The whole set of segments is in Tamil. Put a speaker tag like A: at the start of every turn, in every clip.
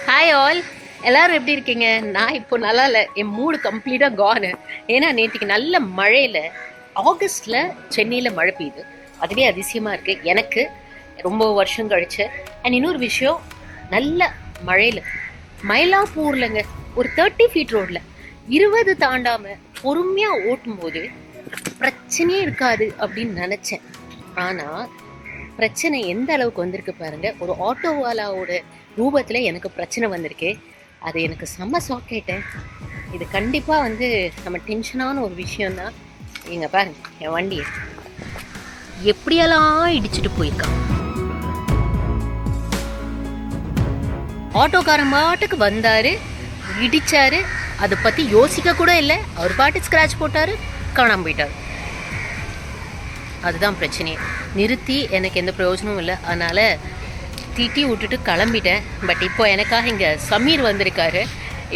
A: ஹாய் ஆல், எல்லாரும் எப்படி இருக்கீங்க? நான் இப்போ நல்லா இல்லை, என் மூடு கம்ப்ளீட்டாக கானு. ஏன்னா நேற்றுக்கு நல்ல மழையில், ஆகஸ்டில் சென்னையில் மழை பெய்யுது. அதுவே அதிசயமாக இருக்குது எனக்கு, ரொம்ப வருஷம் கழிச்சு. அண்ட் இன்னொரு விஷயம், நல்ல மழையில் மயிலாப்பூர்லங்க ஒரு 30 ஃபீட் ரோடில் 20 தாண்டாமல் பொறுமையாக ஓட்டும்போது பிரச்சனையே இருக்காது அப்படின்னு நினச்சேன். ஆனால் பிரச்சனை எந்த அளவுக்கு வந்திருக்கு பாருங்க. ஒரு ஆட்டோவாலாவோட ரூபத்தில் எனக்கு பிரச்சனை வந்திருக்கு. அது எனக்கு செம்ம ஷாக்கேட்டேன். இது கண்டிப்பாக நம்ம டென்ஷனான ஒரு விஷயம்தான். இங்க பாருங்க, என் வண்டியை எப்படியெல்லாம் இடிச்சுட்டு போயிருக்கான். ஆட்டோக்காரன் பாட்டுக்கு வந்தாரு, இடிச்சாரு, அதை பற்றி யோசிக்க கூட இல்லை. அவர் பாட்டு ஸ்க்ராட்ச் போட்டாரு, காணாமல் போயிட்டார். அதுதான் பிரச்சனையே. நிறுத்தி எனக்கு எந்த பிரயோஜனமும் இல்லை. அதனால் திட்டி விட்டுட்டு கிளம்பிட்டேன். பட் இப்போ எனக்காக இங்கே சமீர் வந்திருக்காரு.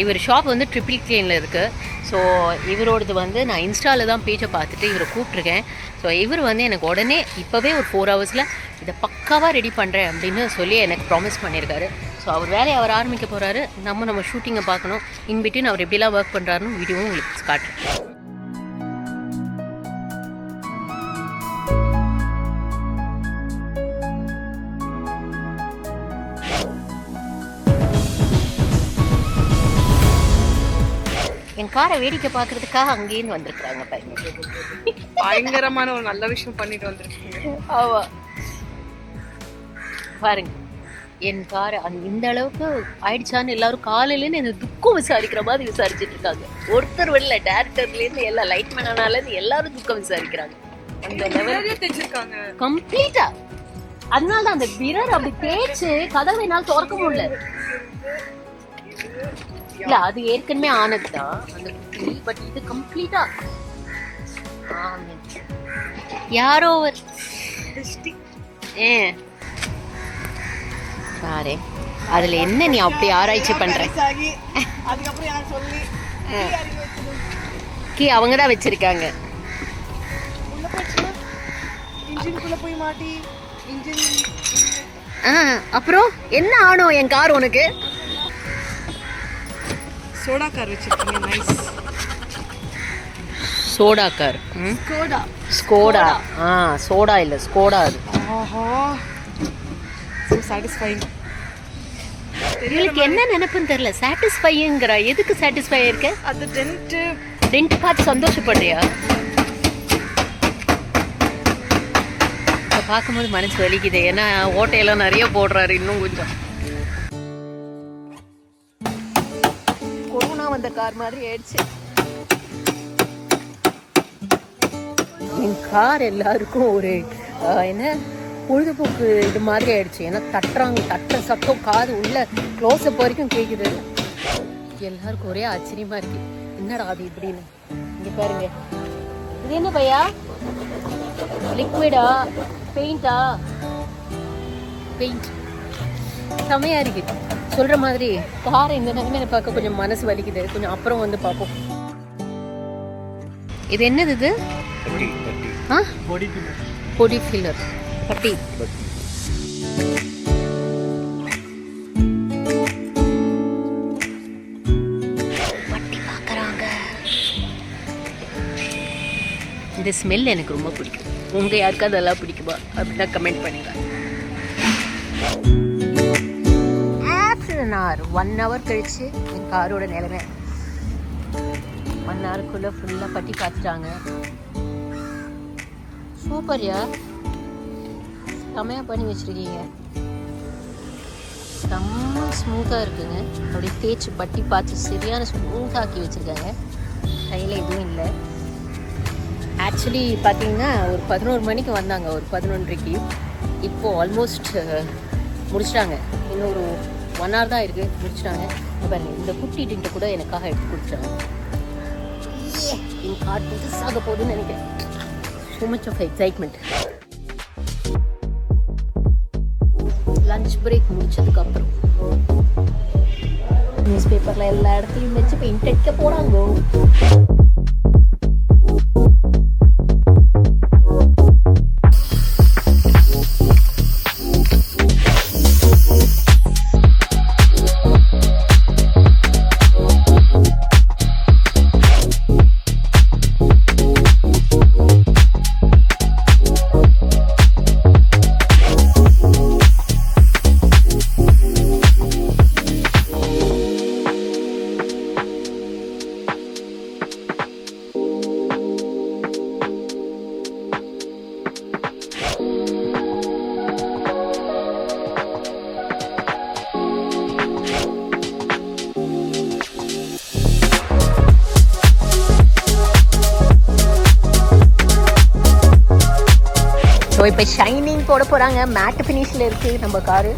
A: இவர் ஷாப் ட்ரிபிள் கிளீனில் இருக்குது. ஸோ இவரோடது நான் இன்ஸ்டாவில் தான் பேஜை பார்த்துட்டு இவரை கூப்பிட்ருக்கேன். ஸோ இவர் எனக்கு உடனே இப்போவே ஒரு 4 ஹவர்ஸில் இதை பக்காவாக ரெடி பண்ணுறேன் அப்படின்னு சொல்லி எனக்கு ப்ராமிஸ் பண்ணியிருக்காரு. ஸோ அவர் வேலையை அவர் ஆரம்பிக்க போகிறாரு. நம்ம ஷூட்டிங்கை பார்க்கணும். இன்பிட்வீன் அவர் எப்படிலாம் ஒர்க் பண்ணுறாருன்னு வீடியோவும் உங்களுக்கு காட்டுறேன். என் காரை வேடிக்கை பார்க்கறதுக்காக அங்கேயிருந்து வந்திருக்கிறாங்க பையன்.
B: பயங்கரமான ஒரு நல்ல விஷயம் பண்ணிட்டு வந்திருக்கீங்க.
A: ஆமா, பாருங்க என் காரை இந்த அளவுக்கு ஆயிடுச்சான்னு எல்லாரும் காலையிலேருந்து என்ன துக்கம் விசாரிக்கிற மாதிரி விசாரிச்சுட்டு இருக்காங்க. ஒருத்தர் வெளில டேரக்டர்லேருந்து எல்லா லைட்மேனாலேருந்து எல்லாரும் துக்கம் விசாரிக்கிறாங்க. அந்த லெவலில்
B: தைச்சிருக்காங்க
A: கம்ப்ளீட்டா. அதனால தான் அந்த மிரர் அப்படி தேய்ச்சு கதவை என்னால் திறக்க முடியல. இல்ல, அது ஏற்கனவே ஆனதுதான் அந்த குட்டி. பட் இது கம்ப்ளீட்டா யாரோ பாரு, அதுல என்ன நீ அப்படி ஆராய்ச்சி பண்ற? அவங்கதான் வச்சிருக்காங்க. அப்புறம் என்ன ஆனோம் என் கார் உனக்கு?
B: சோடா கார் வச்சிருக்கீங்க. Nice.
A: Soda car. Skoda. Soda இல்ல, ஸ்கோடா. அது
B: ஆஹா, சோ சாட்டிஸ்ஃபைங்.
A: உங்களுக்கு என்ன நினைப்புன்னு தெரியல. சாட்டிஸ்ஃபைங்கிற எதுக்கு சாட்டிஸ்ஃபை இருக்க?
B: அது
A: டென்ட் பார்த்து சந்தோஷப்படுறியா? பார்க்கும்போது மனசு வலிக்குது. ஏன்னா ஓட்டையெல்லாம் நிறைய போடுறாரு. இன்னும் கொஞ்சம் கொரோனா வந்த கார் மாதிரி ஆயிடுச்சு என் கார். எல்லாருக்கும் ஒரு என்ன பொழுதுபோக்கு இது மாதிரி ஆயிடுச்சு. ஏன்னா தட்டுற சத்தம் காது உள்ள க்ளோஸ்அப் வரைக்கும் கேட்குது. எல்லாருக்கும் ஒரே ஆச்சரியமா இருக்கு, என்னடா அது இப்படின்னு. இங்க பாருங்க, இது என்ன பையா? லிக்விடா பெயிண்டா? பெயிண்ட் செமையா இருக்கு. சொல்ற மாதிரி காரை இந்த நிலைமையில பார்க்க கொஞ்சம் மனசு வலிக்குது. கொஞ்சம் அப்புறம் பார்ப்போம். இது என்னது? இது பொடி ஃபில்லர். பட்டி பட்டி பார்க்கறாங்க. இந்த ஸ்மெல் எனக்கு ரொம்ப பிடிக்கும். உங்க யாருக்காவது அதெல்லாம் பிடிக்குமா அப்படின்னா கமெண்ட் பண்ணுங்க. ஆஃப்டர் 1 hour கழிச்சு என் காரோட நிலைமை 1 hourக்குள்ள ஃபுல்லாக பட்டி பார்த்துட்டாங்க. சூப்பர்யா, செம்மையாக பண்ணி வச்சுருக்கீங்க. செம்ம ஸ்மூத்தாக இருக்குங்க. அப்படியே தேய்ச்சி பட்டி பார்த்து சரியான ஸ்மூத்தாக்கி வச்சுருக்காங்க. கையில் எதுவும் இல்லை. ஆக்சுவலி பார்த்தீங்கன்னா ஒரு 11 மணிக்கு வந்தாங்க, ஒரு 11:30க்கு. இப்போது ஆல்மோஸ்ட் முடிச்சிட்டாங்க. இன்னும் ஒரு 1 hour தான் இருக்குது, முடிச்சிட்டாங்க. பாருங்க, இந்த குட்டி டின்ட்டை கூட எனக்காக எடுத்து கொடுத்துட்டாங்க. என் கார் புதுசாக போகுதுன்னு நினைக்கிறேன். So much of excitement. Lunch break முடிச்சதுக்கு அப்புறம் நியூஸ் பேப்பர்ல எல்லா இடத்துலையும் வச்சு பெயிண்ட் அடிக்க போறாங்க. இப்போ ஷைனிங் போட போகிறாங்க. மேட் ஃபினிஷில் இருக்குது நம்ம காரு.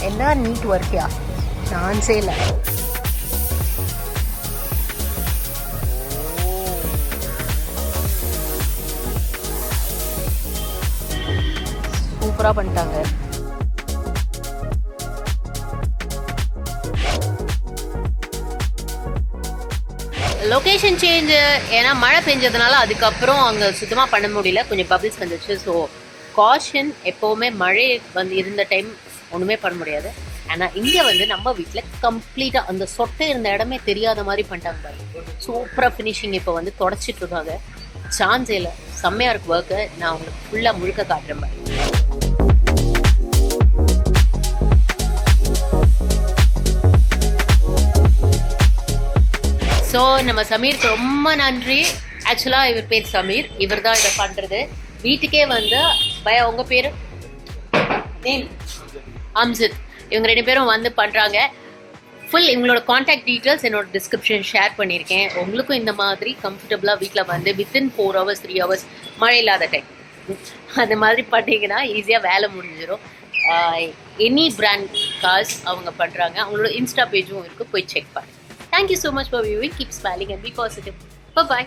A: என்ன நீட் ஒர்க்கியா, சான்ஸே இல்லை. சூப்பராக பண்ணிட்டாங்க. லொக்கேஷன் சேஞ்சு, ஏன்னா மழை பெஞ்சதுனால அதுக்கப்புறம் அங்கே சுத்தமாக பண்ண முடியல, கொஞ்சம் பபிள்ஸ் வந்துச்சு. ஸோ காஷன், எப்போவுமே மழை வந்து இருந்த டைம் ஒன்றுமே பண்ண முடியாது. ஆனால் இங்கே வந்து நம்ம வீட்டில் கம்ப்ளீட்டாக அந்த சொட்டை இருந்த இடமே தெரியாத மாதிரி பண்ணிட்டாங்க பாருங்க. சூப்பராக ஃபினிஷிங் இப்போ வந்து தொடச்சிட்டு இருக்காங்க. சான்ஸே இல்லை, செம்மையாக இருக்கு ஒர்க்கு. நான் உங்களுக்கு ஃபுல்லாக முழுக்க காட்டுறேன் பாருங்க. ஸோ நம்ம சமீருக்கு ரொம்ப நன்றி. ஆக்சுவலாக இவர் பேர் சமீர், இவர் தான் இதை பண்ணுறது. வீட்டுக்கே வந்து பயா, உங்கள் பேர் நேம் அம்ஜித், இவங்க 2 பேரும் வந்து பண்ணுறாங்க. ஃபுல் இவங்களோட காண்டாக்ட் டீட்டெயில்ஸ் என்னோட டிஸ்கிரிப்ஷன் ஷேர் பண்ணியிருக்கேன். உங்களுக்கும் இந்த மாதிரி கம்ஃபர்டபுளாக வீட்டில் வந்து வித்தின் 4 hours 3 hours மழை இல்லாத டைம் அந்த மாதிரி பண்ணிங்கன்னா ஈஸியாக வேலை முடிஞ்சிடும். எனி பிராண்ட் கார்ஸ் அவங்க பண்ணுறாங்க. அவங்களோட இன்ஸ்டா பேஜும் இருக்குது, போய் செக் பண்ணுங்க. Thank you so much for viewing. Keep smiling and be positive. Bye-bye.